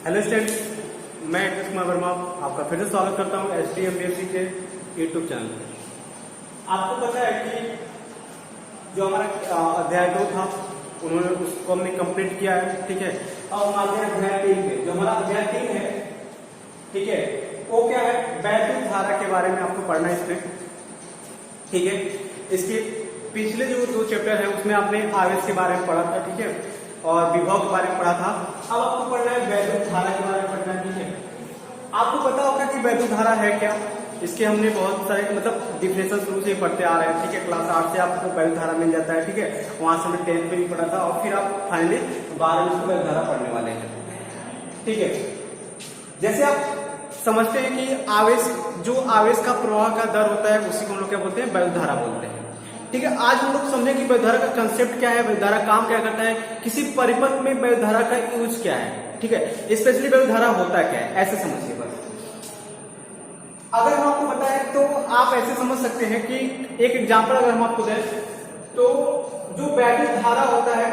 Hello students, मैं कृष्ण कुमार वर्मा आपका फिर से स्वागत करता हूं HTMBSC के यूट्यूब चैनल पर। आपको पता है कि जो हमारा अध्याय 2 था उन्होंने उसको हमने कंप्लीट किया है, ठीक है। अब हम आते हैं अध्याय 3 पे। जो हमारा अध्याय 3 है, ठीक है, वो क्या है, वैद्युत धारा के बारे में आपको पढ़ना है इसमें, ठीक है। इसके पिछले जो 2 चैप्टर है उसमें आपने आवेश के बारे में पढ़ा था, ठीक है, और विभव के बारे में पढ़ा था। अब आपको पढ़ना है वैद्युत धारा के बारे में पढ़ना है, ठीक है। आपको पता होगा कि वैद्युत धारा है क्या। इसके हमने बहुत सारे डिफिनेशन शुरू से पढ़ते आ रहे हैं, ठीक है। क्लास 8 से आपको वैद्युत धारा मिल जाता है, ठीक है। वहां से हमने 10th में भी पढ़ा था और फिर आप फाइनली 12वीं में वैद्युत धारा पढ़ने वाले हैं, ठीक है। जैसे आप समझते हैं कि आवेश का प्रवाह का दर होता है, उसी को हम लोग क्या बोलते हैं, वैद्युत धारा बोलते हैं, ठीक है। आज हम लोग समझें कि वैद्युत धारा का कंसेप्ट क्या है, वैद्युत धारा काम क्या करता है, किसी परिपथ में वैद्युत धारा का यूज क्या है, ठीक है। स्पेशली वैद्युत धारा होता क्या है, ऐसे समझिए बस। अगर हम आपको बताएं तो आप ऐसे समझ सकते हैं कि एक एग्जांपल अगर हम आपको दें तो जो वैद्युत धारा होता है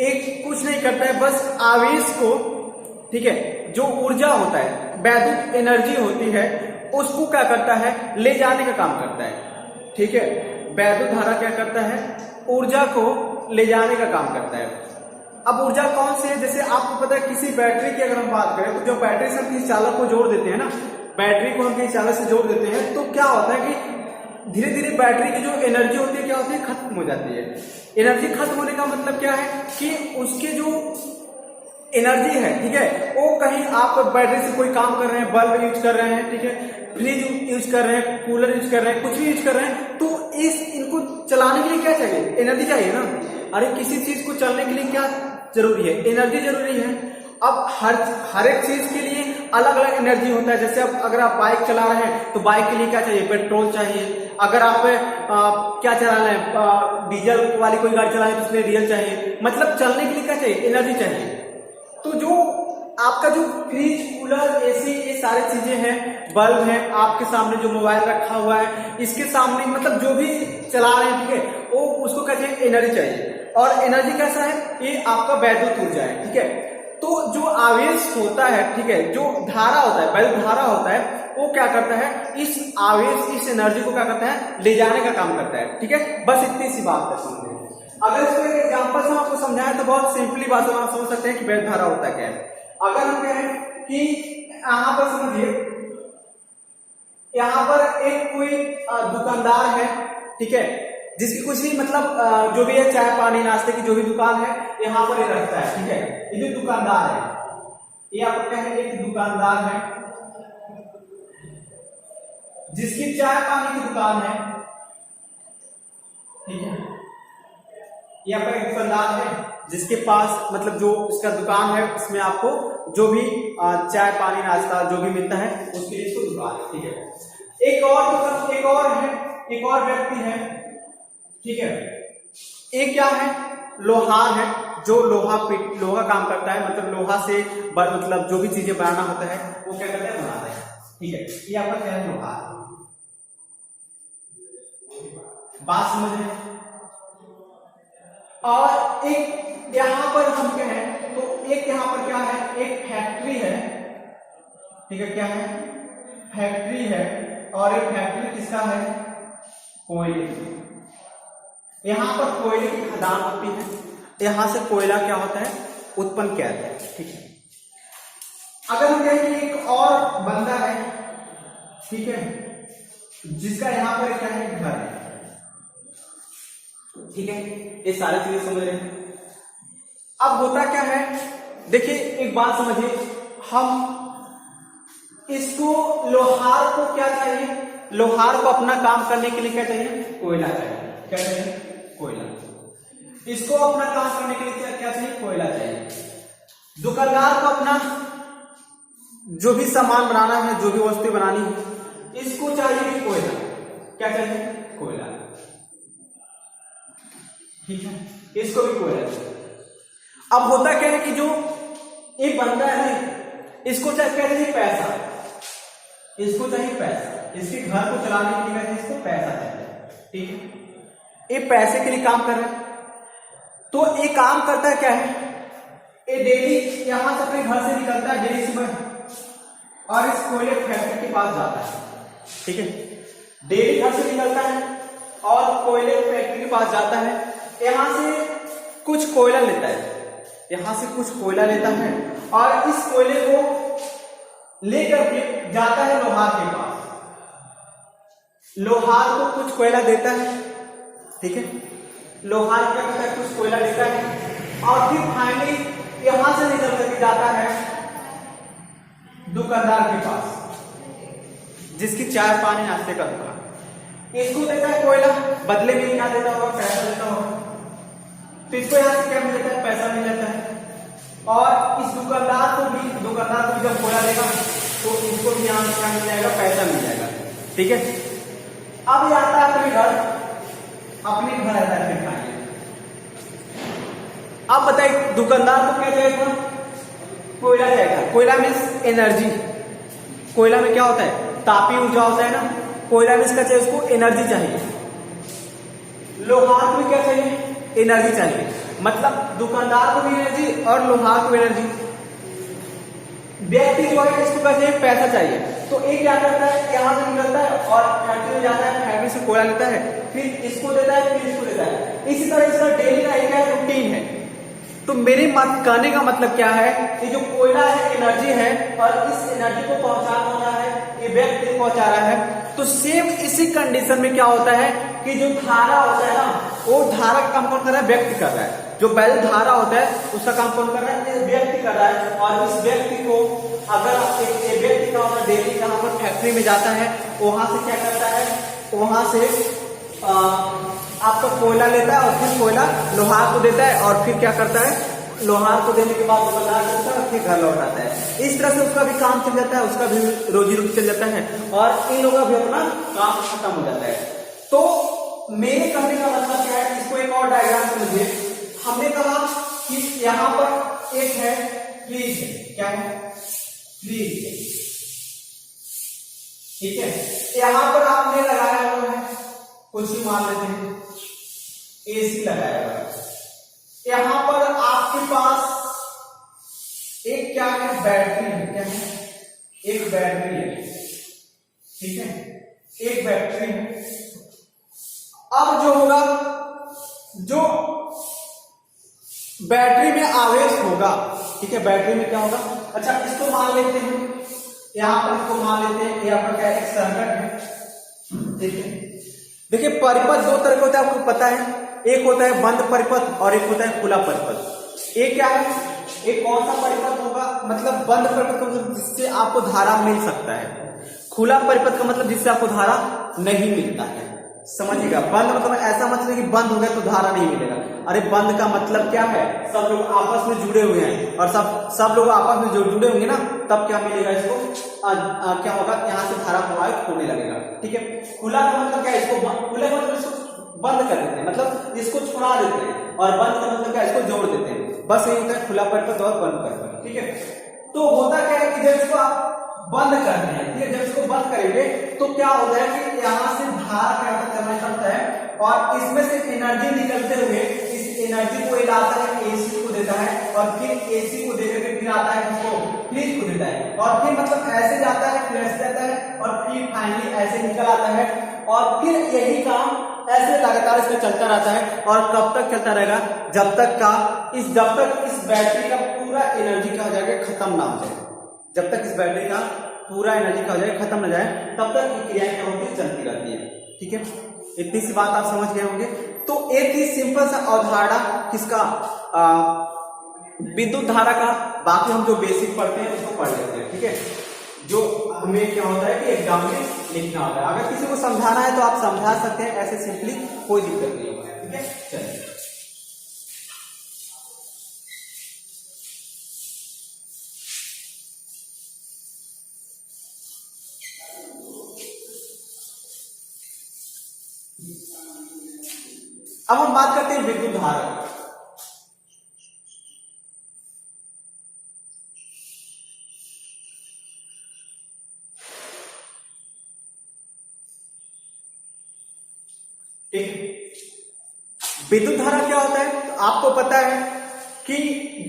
एक कुछ नहीं करता है, बस आवेश को, ठीक है, जो ऊर्जा होता है, वैद्युत एनर्जी होती है, उसको क्या करता है, ले जाने का काम करता है, ठीक है। वैद्युत धारा क्या करता है, ऊर्जा को ले जाने का काम करता है। अब ऊर्जा कौन सी है, जैसे आपको पता है किसी बैटरी की अगर हम बात करें तो जब बैटरी से हम किसी चालक को जोड़ देते हैं ना, बैटरी को हम किसी चालक से जोड़ देते हैं तो क्या होता है कि धीरे धीरे बैटरी की जो एनर्जी होती है क्या होती है, खत्म हो जाती है। एनर्जी खत्म होने का मतलब क्या है कि उसके जो एनर्जी है, ठीक है, वो कहीं आप बैटरी से कोई काम कर रहे हैं, बल्ब यूज कर रहे हैं, ठीक है, फ्रिज यूज कर रहे हैं, कूलर यूज कर रहे हैं, कुछ भी यूज कर रहे हैं, तो इनको चलाने के लिए क्या चाहिए, एनर्जी चाहिए ना। अरे किसी चीज को चलने के लिए क्या जरूरी है, एनर्जी जरूरी है। अब हर एक चीज के लिए अलग अलग एनर्जी होता है। जैसे अब अगर आप बाइक चला रहे हैं तो बाइक के लिए क्या चाहिए, पेट्रोल चाहिए। अगर आप क्या चला रहे हैं, डीजल वाली कोई गाड़ी चला रहे हैं तो उसमें डीजल चाहिए। मतलब चलने के लिए क्या चाहिए, एनर्जी चाहिए। तो जो आपका जो फ्रिज, कूलर, एसी, ये सारी चीजें हैं, बल्ब है, आपके सामने जो मोबाइल रखा हुआ है, इसके सामने मतलब जो भी चला रहे हैं, ठीक है, वो उसको क्या चाहिए, एनर्जी चाहिए। और एनर्जी कैसा है, ये आपका वैद्युत ऊर्जा है, ठीक है। तो जो आवेश होता है, ठीक है, जो धारा होता है, वैद्युत धारा होता है, वो क्या करता है, इस आवेश, इस एनर्जी को क्या करता है, ले जाने का काम करता है, ठीक है। बस इतनी सी बात है, समझे। अगर इसको एक एग्जांपल से आपको समझाएं तो बहुत सिंपली भाषा में आप समझ सकते हैं कि वैद्युत धारा होता क्या है। अगर हम कहें कि यहां पर समझिए, यहां पर एक कोई दुकानदार है, ठीक है, जिसकी कुछ भी जो भी है, चाय पानी नाश्ते की जो भी दुकान है, यहाँ पर ये रखता है, ठीक है। ये जो दुकानदार है, ये आपको क्या है, एक दुकानदार है जिसकी चाय पानी की दुकान है, ठीक है। यहाँ पर एक दुकानदार है जिसके पास जो इसका दुकान है, उसमें आपको जो भी चाय पानी नाश्ता जो भी मिलता है उसके लिए इसको दुकान है, ठीक है। एक और व्यक्ति है, ठीक है। एक क्या है, लोहार है, जो लोहा काम करता है, लोहा से जो भी चीजें बनाना होता है वो क्या करता है, बनाता है, ठीक है। ये आपका क्या है, लोहार। बात समझ रहे हैं। और एक यहां पर हम क्या है, तो एक यहां पर क्या है, एक फैक्ट्री है, ठीक है। क्या है, फैक्ट्री है। और एक फैक्ट्री किसका है, कोयले की। यहां पर कोयले की खदान होती है, यहां से कोयला क्या होता है, उत्पन्न किया जाता है, ठीक है। अगर हम कहें कि एक और बंदा है, ठीक है, जिसका यहां पर क्या है, घर है, ठीक है। ये सारी चीजें समझ रहे हैं। अब होता क्या है, देखिए एक बात समझिए, हम इसको, लोहार को क्या चाहिए, लोहार को अपना काम करने के लिए क्या चाहिए, कोयला चाहिए। क्या चाहिए, कोयला। इसको अपना काम करने के लिए क्या चाहिए, कोयला चाहिए। दुकानदार को अपना जो भी सामान बनाना है, जो भी वस्तु बनानी है, इसको चाहिए कोयला। क्या चाहिए, कोयला, ठीक है। इसको भी कोयला चाहिए। अब होता क्या है कि जो एक बंदा है, इसको चाहिए पैसा, इसको चाहिए पैसा, इसके घर को चलाने के लिए इसको पैसा चाहिए, ठीक है। ये पैसे के लिए काम कर रहा है, तो ये काम करता है क्या है, ये डेली यहां से अपने घर से निकलता है डेली सुबह और इस कोयले फैक्ट्री के पास जाता है, ठीक है। डेली घर से निकलता है और कोयले फैक्ट्री के पास जाता है, यहां से कुछ कोयला लेता है, यहां से कुछ कोयला लेता है और इस कोयले को लेकर के जाता है लोहार के पास। लोहार को कुछ कोयला देता है, ठीक है। लोहार क्या करता है, कुछ कोयला देता है और फिर फाइनली यहां से निकल करके जाता है दुकानदार के पास, जिसकी चाय पानी नाश्ते का दुकान। इसको देता है कोयला, बदले में क्या देता होगा, पैसा देता होगा। तो इसको यहां से क्या मिल जाता है, पैसा मिल जाता है। और इस दुकानदार को भी जब कोयला देगा तो इसको भी यहां से क्या मिल जाएगा, पैसा मिल जाएगा, ठीक है। अब ये आता है अपने घर आता है फिर खाने। अब बताइए दुकानदार को क्या चाहिए, कोयला चाहिए। कोयला मीन्स एनर्जी। कोयला में क्या होता है, तापी ऊर्जा होता है ना। कोयला मीन्स क्या चाहिए, उसको एनर्जी चाहिए। लोहार को क्या चाहिए, एनर्जी चाहिए। मतलब दुकानदार को भी एनर्जी और लोहार को एनर्जी। व्यक्ति जो है इसको क्या चाहिए, पैसा चाहिए। तो एक क्या करता है, यहां से निकलता है और फैक्ट्री में जाता है, फैक्ट्री से कोयला लेता है, फिर इसको देता है, फिर इसको देता है। इसी तरह इसका डेली का एक रूटीन है। तो मेरे कहने का मतलब क्या है, कि जो कोयला है एनर्जी है और इस एनर्जी को पहुंचा रहा है, ये व्यक्ति को पहुंचा रहा है। तो सेम इसी कंडीशन में क्या होता है कि जो धारा होता है ना, वो धारा का काम कौन कर रहा है, व्यक्ति कर रहा है। जो पहले धारा होता है उसका काम कौन कर रहा है, व्यक्ति कर रहा है। और इस व्यक्ति को अगर एक व्यक्ति का होता है डेली कहां पर फैक्ट्री में जाता है, वहां से क्या करता है, वहां से आपका कोयला लेता है और फिर कोयला लोहार को देता है और फिर क्या करता है, लोहार को देने के बाद दुकानदार करता है और फिर घर लौट आता है। इस तरह से उसका भी काम चल जाता है, उसका भी रोजी रोटी चल जाता है और इन लोगों का भी अपना काम खत्म हो जाता है। तो मेरे कहने का मतलब क्या है, इसको एक और डायग्राम समझिए। हमने कहा कि यहां पर एक है फ्रीज, क्या है, फ्रीज, ठीक है। यहां पर आपने लगाया हुआ है, कुछ ही मान लेते हैं एसी लगाया हुआ है। यहां पर आपके पास एक क्या है, बैटरी है, क्या है, एक बैटरी है, ठीक है, एक बैटरी है। अब जो होगा, जो बैटरी में आवेश होगा, ठीक है, बैटरी में क्या होगा, अच्छा इसको मान लेते हैं, यहां पर इसको मान लेते हैं, यहां पर क्या है, एक सर्किट है, ठीक है। देखिए परिपथ दो तरह के होता है, आपको पता है। एक होता है बंद परिपथ और एक होता है खुला परिपथ। एक क्या है, एक कौन सा परिपथ होगा, मतलब बंद परिपथ का मतलब जिससे आपको धारा मिल सकता है। खुला परिपथ का मतलब जिससे आपको धारा नहीं मिलता है, समझिएगा। बंद मतलब ऐसा मतलब कि बंद हो गया तो धारा नहीं मिलेगा। अरे बंद का मतलब क्या है, सब लोग आपस में जुड़े हुए हैं और सब लोग आपस में जो जुड़े होंगे ना, तब क्या मिलेगा इसको, क्या होगा, यहाँ से धारा प्रवाहित होने लगेगा, ठीक है। खुला का मतलब क्या है, इसको खुले मतलब इसको बंद कर देते हैं, मतलब इसको छुड़ा देते हैं, और बंद का मतलब क्या, इसको जोड़ देते हैं। बस यही होता है खुला परिपथ और बंद परिपथ, ठीक है। तो होता क्या है कि जब इसको आप बंद करते हैं, ठीक है, जब इसको बंद करेंगे तो क्या होता है कि यहाँ से धारा क्या चलना चलता है और इसमें से एनर्जी निकलते हुए इस एनर्जी को लाता है, एसी को देता है और फिर एसी को देकर के फिर आता है इसको फ्रिज को देता है और फिर मतलब ऐसे जाता है, फिर ऐसे जाता है और फिर फाइनली ऐसे निकल आता है। और फिर यही काम ऐसे लगातार इसमें चलता रहता है। और कब तक चलता रहेगा, जब तक इस बैटरी का पूरा एनर्जी क्या हो जाएगा, खत्म ना हो जाए। जब तक इस बैटरी का पूरा एनर्जी क्या हो जाए, खत्म ना जाए, तब तक क्रियाएं क्या होती है, चलती रहती है, ठीक है। इतनी सी बात आप समझ गए होंगे। तो एक ही सिंपल सा अवधारणा किसका, विद्युत धारा का। बाकी हम जो बेसिक पढ़ते हैं उसको पढ़ लेते हैं, ठीक है। जो हमें क्या होता है कि एग्जाम में लिखना होता है, अगर किसी को समझाना है तो आप समझा सकते हैं, ऐसे सिंपली कोई दिक्कत नहीं होगा, ठीक है। चलिए अब हम बात करते हैं विद्युत धारा। ठीक, विद्युत धारा क्या होता है, तो आपको पता है कि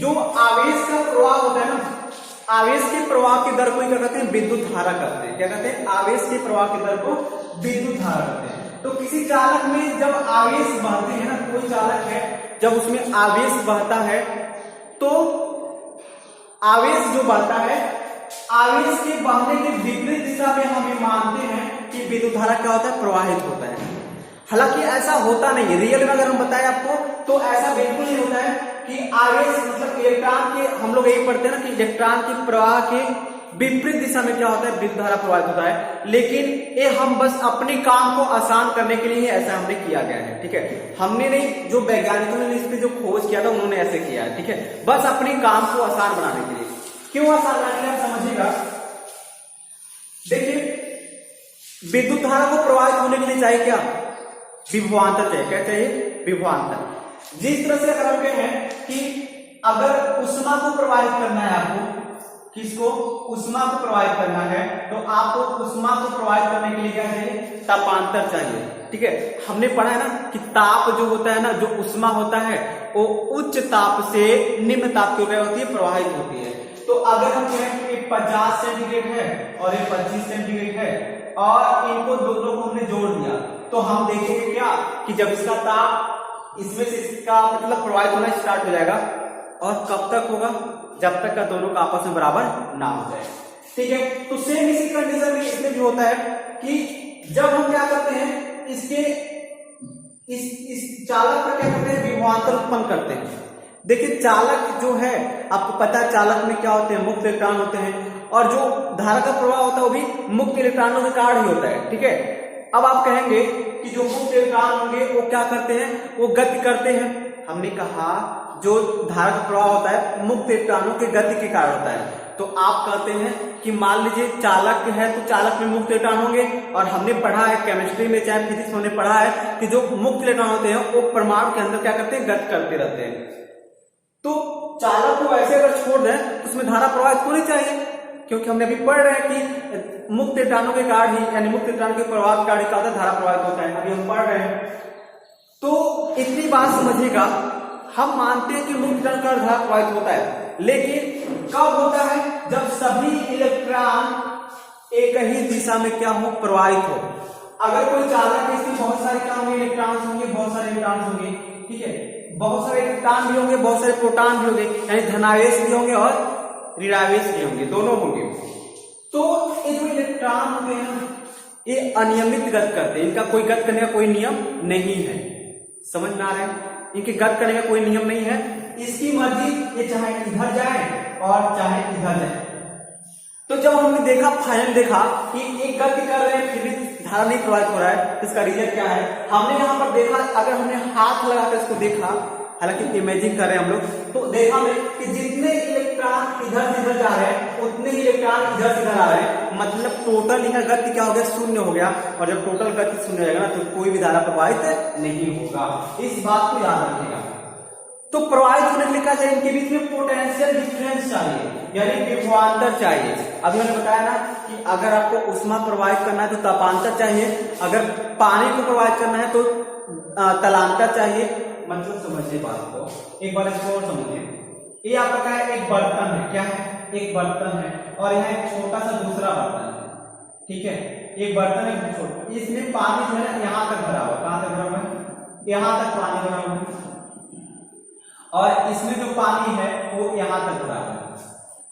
जो आवेश का प्रवाह होता है ना, आवेश के प्रवाह की दर को क्या कहते हैं, विद्युत धारा कहते हैं। क्या कहते हैं, आवेश के प्रवाह की दर को विद्युत धारा कहते हैं। तो किसी चालक में जब आवेश बहते हैं ना, कोई चालक है जब उसमें आवेश बहता है तो आवेश जो बहता है, आवेश के बहने के विपरीत दिशा में हम मानते हैं कि विद्युत धारा क्या होता है, प्रवाहित होता है। हालांकि ऐसा होता नहीं है, रियल में अगर हम बताएं आपको तो ऐसा बिल्कुल नहीं होता है कि आवेश मतलब इलेक्ट्रॉन के, हम लोग यही पढ़ते हैं ना कि इलेक्ट्रॉन के प्रवाह के विपरीत दिशा में क्या होता है, विद्युत धारा प्रवाहित होता है। लेकिन ये हम बस अपने काम को आसान करने के लिए ही ऐसा हमने किया गया है, ठीक है। हमने नहीं, जो वैज्ञानिकों ने इस पे जो खोज किया था उन्होंने ऐसे किया है, ठीक है, बस अपने काम को आसान बनाने के लिए। क्यों आसान बनाने के लिए, आप समझिएगा। देखिए, विद्युत धारा को प्रवाहित होने के लिए चाहिए क्या, विभवांतर चाहिए। क्या चाहिए, विभवांतर। जिस तरह से अगर हम कहें कि अगर ऊष्मा को प्रवाहित करना है आपको, किसको, ऊष्मा को प्रवाहित करना है, तो आपको ऊष्मा को प्रवाहित करने के लिए क्या चाहिए, तापांतर चाहिए, ठीक है। हमने पढ़ा है ना कि ताप जो होता है ना, जो ऊष्मा होता है वो उच्च ताप से निम्न ताप की क्या होती है, प्रवाहित होती है। तो अगर हम कहें कि 50 सेंटीग्रेड है और ये 25 सेंटीग्रेड है और इनको दोनों को हमने जोड़ दिया, तो हम देखेंगे क्या कि जब इसका ताप इसमें से इसका मतलब प्रवाहित होना स्टार्ट हो जाएगा। और कब तक होगा, जब तक का दोनों का आपस में बराबर ना हो जाए, ठीक है। तो सेम इसी कंडीशन में इसमें भी होता है कि जब हम क्या करते हैं, इसके इस चालक पर क्या करते हैं, विभवांतर उत्पन्न करते हैं। देखिए, चालक जो है, आपको पता है चालक में क्या होते हैं, मुक्त इलेक्ट्रॉन होते हैं, और जो धारा का प्रवाह होता है वो भी मुक्त इलेक्ट्रॉनों के कारण ही होता है, ठीक है। अब आप कहेंगे कि जो मुक्त इलेक्ट्रॉन होंगे वो क्या करते हैं, वो गति करते हैं। हमने कहा जो धारा का प्रवाह होता है मुक्त इलेक्ट्रॉनों के गति के कारण होता है। तो आप कहते हैं कि मान लीजिए चालक है तो चालक में मुक्त इलेक्ट्रॉन होंगे, और हमने पढ़ा है केमिस्ट्री में चाहे फिजिक्स में हमने पढ़ा है कि जो मुक्त इलेक्ट्रॉन होते हैं वो परमाणु के अंदर क्या करते हैं, गति करते रहते हैं। तो चालक को ऐसे अगर छोड़ दें तो उसमें धारा प्रवाहित होनी चाहिए, क्योंकि हमने अभी पढ़ रहे हैं कि मुक्त इलेक्ट्रॉनों के कारण ही, यानी मुक्त इलेक्ट्रॉन के प्रवाह के कारण क्या होता है, धारा प्रवाहित होता है। अभी हम पढ़ रहे हैं। तो इतनी बात समझिएगा, हम मानते हैं कि मुक्त इलेक्ट्रॉन का धारा प्रवाहित होता है, लेकिन कब होता है, जब सभी इलेक्ट्रॉन एक ही दिशा में क्या हो, प्रवाहित हो। अगर कोई चालक है, इसमें बहुत सारे क्या होंगे, इलेक्ट्रॉन्स होंगे, बहुत सारे इलेक्ट्रॉन्स होंगे, ठीक है, बहुत सारे इलेक्ट्रॉन भी होंगे, बहुत सारे प्रोटॉन भी होंगे, यानी धनावेश भी होंगे और ऋणावेश भी होंगे, दोनों होंगे। तो ये जो इलेक्ट्रॉन होते हैं ये अनियमित गति करते हैं, इनका कोई गति करने का कोई नियम नहीं है। समझ में आ रहा है, इनके गति करने का कोई नियम नहीं है, इसकी मर्जी, ये चाहे इधर जाए और चाहे इधर जाए। तो जब हमने देखा, फाइनल देखा कि एक गति कर रहे हैं फिर भी धारा नहीं प्रवाहित हो रहा है, तो इसका रीजन क्या है, हमने यहाँ पर देखा, अगर हमने हाथ लगाकर इसको देखा, हालांकि इमेजिंग कर रहे हैं हम लोग, तो देखा हमने कि जितने इलेक्ट्रॉन इधर से इधर जा रहे हैं उतने ही इलेक्ट्रॉन इधर से इधर आ रहे हैं, मतलब टोटल यहाँ गति क्या हो गया, शून्य हो गया। और जब टोटल गति शून्य हो जाएगा ना, तो कोई भी धारा प्रवाहित नहीं होगा, इस बात को याद रखिएगा। तो प्रवाहित होने के लिए क्या चाहिए, इनके बीच में पोटेंशियल डिफरेंस चाहिए, यानी विभवांतर चाहिए। अभी मैंने बताया ना कि अगर आपको ऊष्मा प्रवाहित करना है तो तापांतर चाहिए, अगर पानी को प्रवाहित करना है तो तलांतर चाहिए। मतलब समझिए बात को, एक बार इसको और समझिए। ये आपका क्या है, एक बर्तन है, क्या है, एक बर्तन है, और यहाँ एक छोटा सा दूसरा बर्तन है, ठीक है। एक बर्तन है छोटा, इसमें पानी जो है यहाँ तक भरा हुआ, कहाँ तक भरा हुआ है, यहाँ तक पानी भरा हुआ है, और इसमें जो पानी है वो यहाँ तक भरा हुआ है।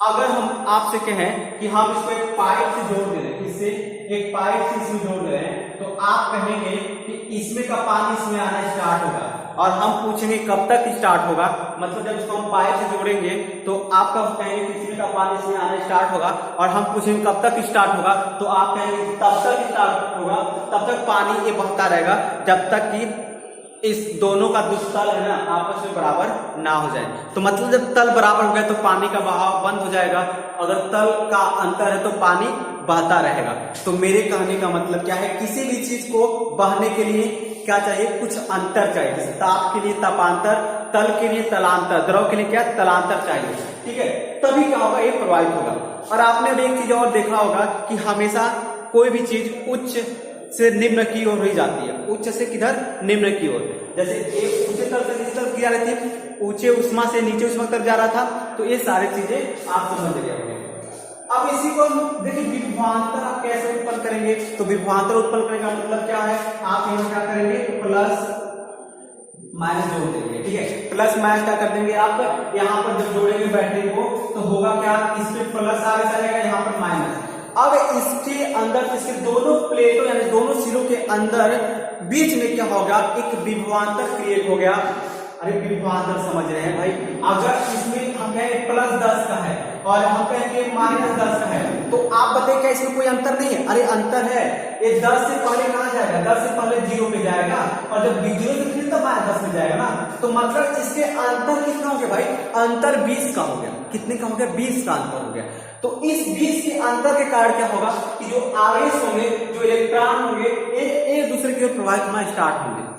अगर हम आपसे कहें कि हम इसको एक पाइप से जोड़ दे रहे हैं, इससे एक पाइप से इसमें जोड़ दे रहे हैं, तो आप कहेंगे कि इसमें का पानी इसमें आना स्टार्ट होगा, और हम पूछेंगे कब तक स्टार्ट होगा, मतलब जब इसको हम पाइप से जोड़ेंगे तो आप कब कहेंगे कि इसमें का पानी इसमें आना स्टार्ट होगा, और हम पूछेंगे कब तक स्टार्ट होगा, तो आप कहेंगे तब तक स्टार्ट होगा, तब तक पानी ये बहता रहेगा जब तक कि इस दोनों का जो तल है ना आपस में बराबर ना हो जाए। तो मतलब जब तल बराबर हो गया तो पानी का बहाव बंद हो जाएगा, अगर तल का अंतर है तो पानी बहता रहेगा। तो मेरे कहने का मतलब क्या है, किसी भी चीज को बहने के लिए क्या चाहिए, कुछ अंतर चाहिए। जैसे ताप के लिए तापांतर, तल के लिए तलांतर, द्रव के लिए क्या तलांतर चाहिए, ठीक है, तभी क्या होगा, ये प्रवाहित होगा। और आपने अभी एक चीज और देखा होगा कि हमेशा कोई भी चीज उच्च से निम्न की ओर ही जाती है, उच्च से किधर, निम्न की ओर। जैसे एक ऊंचे तल से नीचे तल की जा रही थी, ऊंचे उष्मा से नीचे उष्मा तक जा रहा था। तो ये सारी चीजें आप समझ गए होंगे। अब इसी को देखिए विभवांतर आप कैसे उत्पन्न करेंगे, तो विभवांतर उत्पन्न करने का मतलब क्या है, आप यहाँ क्या करेंगे, प्लस माइनस जोड़ देंगे, ठीक है। प्लस माइनस क्या कर देंगे आप, यहाँ पर जब जोड़ेंगे बैटरी को तो होगा क्या, इस पे प्लस आगे चलेगा, यहाँ पर माइनस। अब इसके अंदर, इसके दोनों प्लेटों यानी दोनों सिरों के अंदर बीच में क्या होगा, एक विभवांतर क्रिएट हो गया। अरे विभवांतर समझ रहे हैं भाई, अगर इसमें हम कहें प्लस 10 का है और हम कहें कि माइनस 10 का है, तो आप बताइए क्या इसमें कोई अंतर नहीं है? अरे अंतर है, ये 10 से पहले कहां जाएगा, 10 से पहले 0 पे जाएगा, और जब 0 से फिर तो माइनस 10 में जाएगा ना। तो मतलब इसके अंतर कितना हो गया भाई, अंतर 20 का हो गया। कितने का हो गया, 20 का अंतर हो गया। तो इस 20 के अंतर के कारण क्या होगा कि जो आवेश होंगे, जो इलेक्ट्रॉन होंगे, एक दूसरे की ओर प्रवाहित होना स्टार्ट होंगे।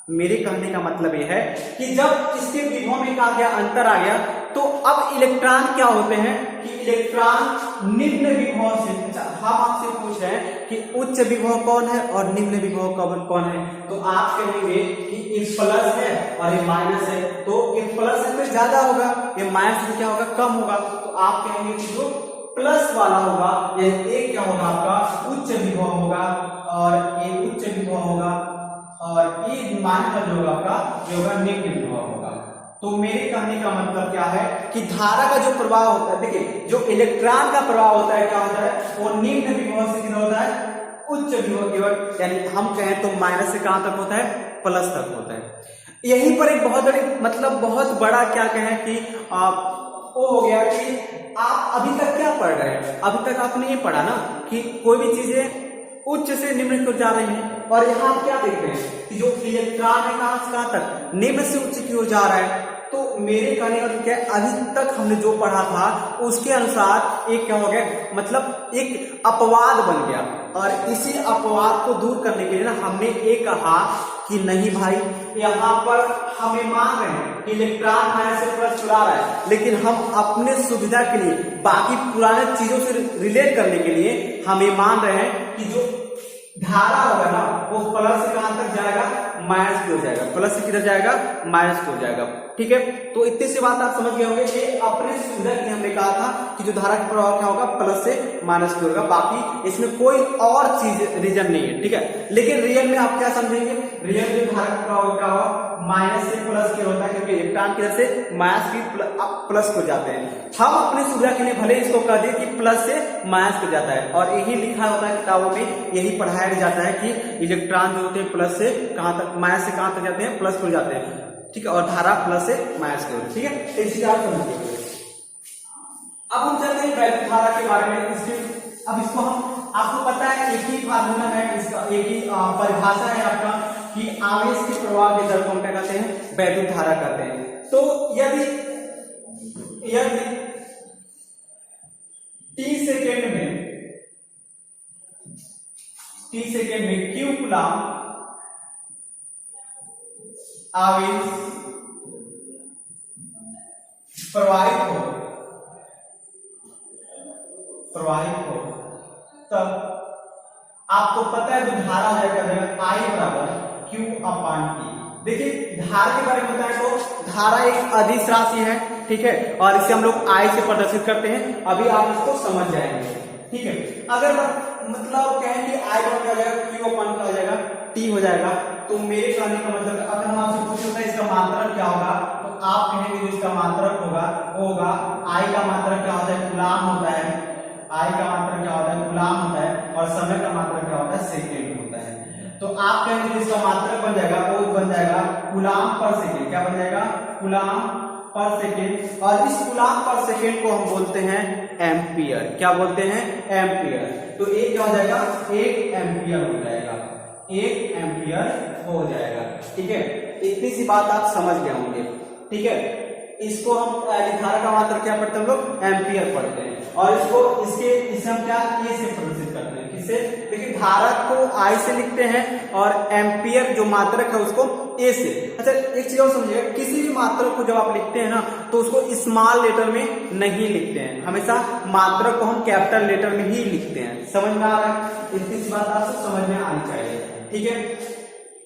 मेरे कहने का मतलब यह है कि जब इसके विभव में क्या गया, अंतर आ गया, तो अब इलेक्ट्रॉन क्या होते हैं कि इलेक्ट्रॉन निम्न विभव से, अच्छा हम आपसे पूछ रहे हैं कि उच्च विभव कौन है और निम्न विभव कौन है, तो आप कहेंगे कि ये प्लस है और ये माइनस है, तो ये प्लस से ज्यादा होगा, ये माइनस से क्या होगा, कम होगा। तो आप कहेंगे कि जो प्लस वाला होगा, ये एक क्या होगा, आपका उच्च विभव होगा, और ये उच्च विभव होगा, और ये माइनस जो होगा आपका ये होगा निम्न विभव होगा। तो मेरे कहने का मतलब क्या है कि धारा का जो प्रवाह होता है, देखिए जो इलेक्ट्रॉन का प्रवाह होता है क्या होता है, वो निम्न विभव से कितना होता है, उच्च विभव की ओर, यानी हम कहें तो माइनस से कहां तक होता है, प्लस तक होता है। यहीं पर एक बहुत बड़ी मतलब बहुत बड़ा क्या कहें कि वो हो गया कि आप अभी तक क्या पढ़ रहे हैं, अभी तक आपने ये पढ़ा ना कि कोई भी चीजें उच्च से निम्न की ओर जा रही हैं, और यहाँ आप क्या देख रहे हैं कि जो इलेक्ट्रॉन है कहां से कहां तक, निम्न से उच्च की ओर जा रहा है। तो मेरे कहने का क्या, अभी तक हमने जो पढ़ा था उसके अनुसार एक क्या हो गया, मतलब एक अपवाद बन गया, और इसी अपवाद को दूर करने के लिए ना हमने ये कहा कि नहीं भाई, यहाँ पर हमें मान रहे हैं कि इलेक्ट्रॉन माइनस से प्लस चला रहा है, लेकिन हम अपने सुविधा के लिए बाकी पुराने चीजों से रिलेट करने के लिए हमें मान रहे हैं कि जो धारा होगा ना वो प्लस से कहां तक जाएगा, माइनस की ओर जाएगा, प्लस से किधर जाएगा, माइनस की ओर जाएगा, ठीक है। तो इतनी सी बात आप समझ गए होंगे कि अपने सुविधा के लिए हमने कहा था कि जो धारा का प्रभाव क्या होगा, प्लस से माइनस की ओर होगा, बाकी इसमें कोई और चीज रीजन नहीं है, ठीक है। लेकिन रियल में आप क्या समझेंगे, रियल में धारा का प्रभाव क्या होगा, माइनस से प्लस की होता है, क्योंकि इलेक्ट्रॉन की तरफ से माइनस की प्लस को जाते हैं। हम अपने सुविधा के लिए भले इसको कह दें कि प्लस से माइनस को जाता है, और यही लिखा होता है किताबों में, यही पढ़ाया जाता है कि इलेक्ट्रॉन जो होते हैं प्लस से कहां तक, माइनस से कहां तक जाते हैं, प्लस को जाते हैं, ठीक है, और धारा प्लस से माइनस की ओर, ठीक है। तो इसी आप समझिए। अब हम चलते हैं वैद्युत धारा के बारे में। अब इसको हम, आपको पता है एक ही फार्मूला है इसका, एक ही परिभाषा है आपका कि आवेश के प्रवाह के दर को हम क्या कहते हैं, वैद्युत धारा कहते हैं। तो यदि टी सेकेंड में क्यू कूलम आवेश प्रवाहित हो तब आपको पता है जो धारा है आई बराबर क्यू अपान टी। देखिए धारा के बारे में बताएं तो धारा एक अदिश राशि है, ठीक है, और इसे हम लोग आई से प्रदर्शित करते हैं। अभी आप इसको समझ जाएंगे, ठीक है। अगर मतलब कहें कि आई बराबर क्या हो जाएगा, क्यू अपान क्या हो जाएगा, टी हो जाएगा। तो मेरे कहने का मतलब अगर हम आपसे पूछे इसका मात्रक क्या होगा, तो आप कहेंगे जो इसका मात्रक होगा वो होगा, आई का मात्रक क्या होता है, कूलाम होता है, आई का मात्रक क्या होता है, कूलाम होता है, और समय का मात्रक क्या होता है, सेकेंड होता है। तो आप कहेंगे इसका मात्रक बन जाएगा, वो बन जाएगा कूलाम पर सेकेंड। क्या बन जाएगा, कूलाम पर सेकेंड, और इस कूलाम पर सेकेंड को हम बोलते हैं एम्पियर। क्या बोलते हैं, एम्पियर। तो एक क्या हो जाएगा, 1 एम्पियर हो जाएगा, 1 एम्पियर हो जाएगा, ठीक है। इतनी सी बात आप समझ गए होंगे, ठीक है। इसको हम धारा का मात्रक क्या पढ़ते हैं, हम लोग एम्पियर पढ़ते हैं, और इसे हम क्या ए से प्रदर्शित करते हैं, किसे, देखिए धारा को आई से लिखते हैं और एम्पियर जो मात्रक है उसको ए से। अच्छा एक चीज और समझिएगा, किसी भी मात्रक को जब आप लिखते हैं ना तो उसको स्मॉल लेटर में नहीं लिखते हैं, हमेशा मात्रक को हम कैपिटल लेटर में ही लिखते हैं। समझ में आ रहा है, इतनी सी बात आपको समझ में आनी चाहिए, ठीक है।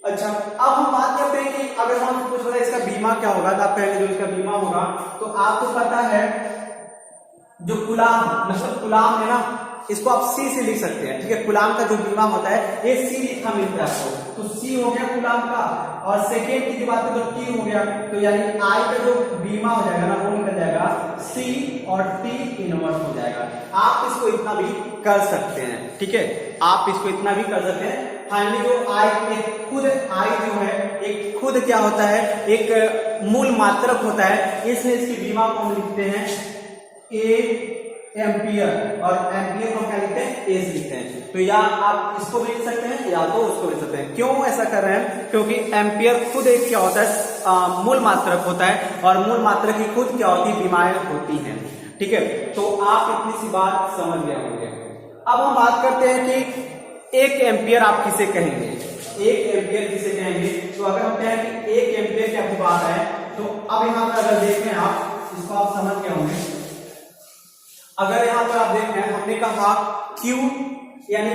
अच्छा, अब हम बात करते हैं कि अगर हम कुछ बोले इसका बीमा क्या होगा, तो आप कहेंगे जो इसका बीमा होगा, तो आपको पता है जो कुलाम, मतलब कुलाम है ना, इसको आप सी से लिख सकते हैं, ठीक है। कुलाम का जो बीमा होता है ये सी लिखा मिलता है आपको, तो सी हो गया कुलाम का। और सेकेंड की जो बात है तो टी हो गया, तो यानी आई का जो बीमा हो जाएगा ना वो निकल जाएगा सी और टी इनवर्स हो जाएगा। आप इसको इतना भी कर सकते हैं, ठीक है, आप इसको इतना भी कर सकते हैं। फाइनली जो आई एक खुद आई जो है एक खुद क्या होता है, एक मूल मात्रक होता है, इसलिए इसकी बीमा को हम लिखते हैं ए एम्पियर, और एम्पियर को क्या लिखते हैं, ए लिखते हैं। तो या आप इसको भी लिख सकते हैं या तो उसको लिख सकते हैं। क्यों ऐसा कर रहे हैं, क्योंकि एम्पियर खुद एक क्या होता है, मूल मात्रक होता है, और मूल मात्रक की खुद क्या होती है, बीमाएं होती हैं, ठीक है। तो आप इतनी सी बात समझ गए होंगे। अब हम बात करते हैं कि एक एम्पियर आप किसे कहेंगे, एक एम्पियर किसे कहेंगे। तो अगर हम कहें कि एक एम्पियर क्या बात है, तो अब यहाँ पर अगर देखें आप, इसको आप समझ गए होंगे। अगर यहाँ पर आप देखें, हमने कहा Q यानी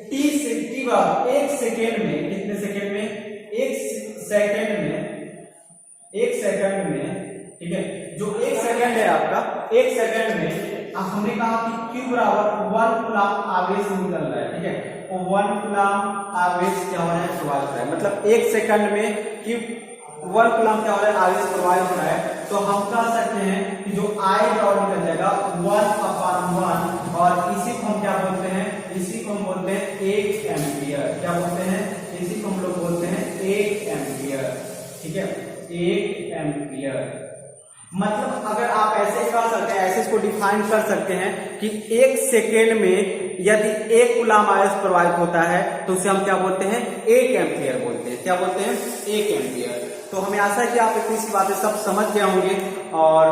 T से T बार एक सेकेंड में, कितने सेकेंड में, एक सेकेंड में, ठीक है, जो एक सेकेंड है आपका, एक सेकेंड में हमने कहा कि Q बराबर 1 कूलम आवेश निकल रहा है, ठीक है, तो 1 कूलम आवेश क्या हो रहा है, प्रवाहित हो रहा है, मतलब एक सेकंड में Q 1 कूलम क्या हो रहा है, आवेश प्रवाहित हो रहा है। तो हम कह सकते हैं कि जो I डॉट निकल जाएगा 1/1, और इसी को हम क्या बोलते हैं, इसी को हम बोलते हैं 1 एम्पियर। क्या बोलते हैं, इसी को हम लोग बोलते हैं 1 एम्पियर, ठीक है, 1 एम्पियर। मतलब अगर आप ऐसे कर सकते हैं, ऐसे इसको डिफाइन कर सकते हैं कि एक सेकेंड में यदि 1 कूलम आवेश प्रवाहित होता है तो उसे हम क्या बोलते हैं, 1 एम्पियर बोलते हैं। क्या बोलते हैं, 1 एम्पियर। तो हमें आशा है कि आप इतनी सी बातें सब समझ गए होंगे, और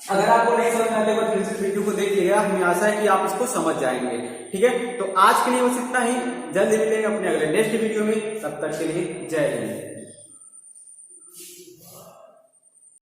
अगर आपको नहीं समझ में आते तो फिर से वीडियो को देखिएगा, हमें आशा है कि आप इसको समझ जाएंगे, ठीक है। तो आज के लिए बस इतना ही, जल्द मिलेंगे अपने अगले नेक्स्ट वीडियो में, तब तक के लिए जय हिंद।